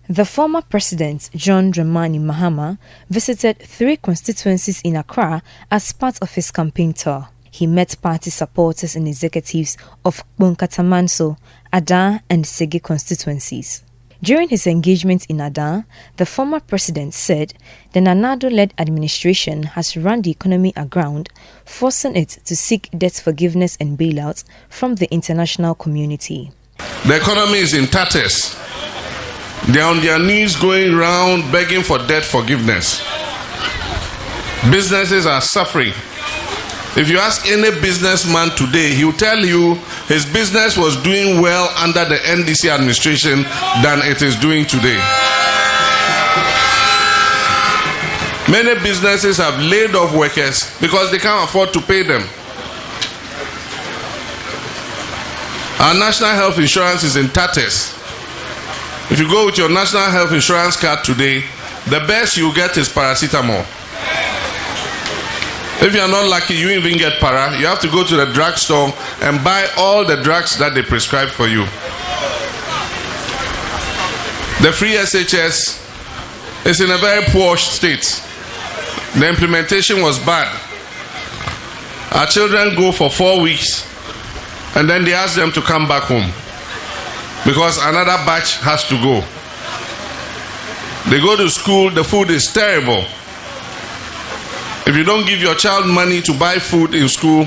The former president, John Dramani Mahama, visited 3 constituencies in Accra as part of his campaign tour. He met party supporters and executives of Bonkatamanso, Ada and Sege constituencies. During his engagement in Ada, the former president said the Nanado-led administration has run the economy aground, forcing it to seek debt forgiveness and bailouts from the international community. The economy is in tatters. They are on their knees going around begging for debt forgiveness. Businesses are suffering. If you ask any businessman today, he will tell you his business was doing well under the NDC administration than it is doing today. Many businesses have laid off workers because they can't afford to pay them. Our national health insurance is in tatters. If you go with your national health insurance card today, the best you get is paracetamol. If you are not lucky, you even get para. You have to go to the drugstore and buy all the drugs that they prescribe for you. The free SHS is in a very poor state. The implementation was bad. Our children go for 4 weeks and then they ask them to come back home because another batch has to go. They go to school, the food is terrible. If you don't give your child money to buy food in school,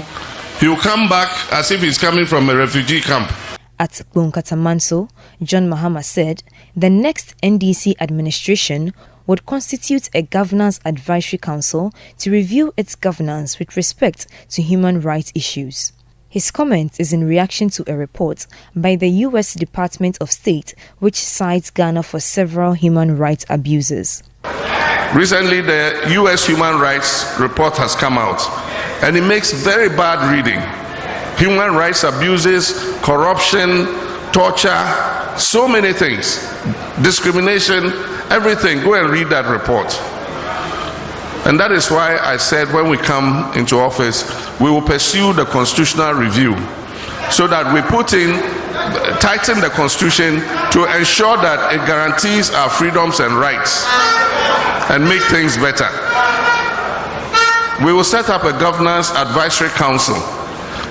he will come back as if he's coming from a refugee camp. At Bonkatamanso, John Mahama said the next NDC administration would constitute a governance advisory council to review its governance with respect to human rights issues. His comment is in reaction to a report by the U.S. Department of State which cites Ghana for several human rights abuses. Recently, the U.S. Human Rights Report has come out, and it makes very bad reading. Human rights abuses, corruption, torture, so many things, discrimination, everything. Go and read that report. And that is why I said when we come into office, we will pursue the constitutional review so that we tighten the constitution to ensure that it guarantees our freedoms and rights and make things better. We will set up a governance advisory council,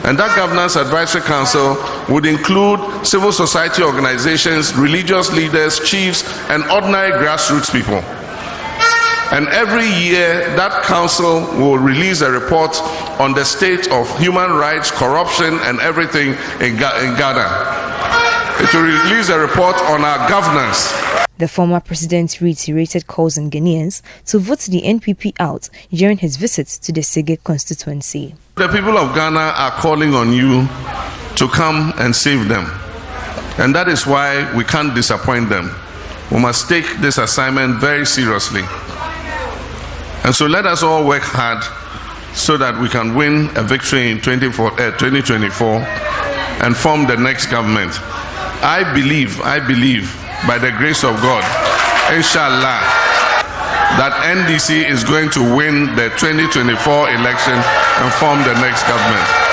and that governance advisory council would include civil society organizations, religious leaders, chiefs, and ordinary grassroots people. And every year, that council will release a report on the state of human rights, corruption, and everything in Ghana. It will release a report on our governance. The former president reiterated calls on Ghanaians to vote the NPP out during his visit to the Sege constituency. The people of Ghana are calling on you to come and save them. And that is why we can't disappoint them. We must take this assignment very seriously. And so let us all work hard so that we can win a victory in 2024 and form the next government. I believe, by the grace of God, inshallah, that NDC is going to win the 2024 election and form the next government.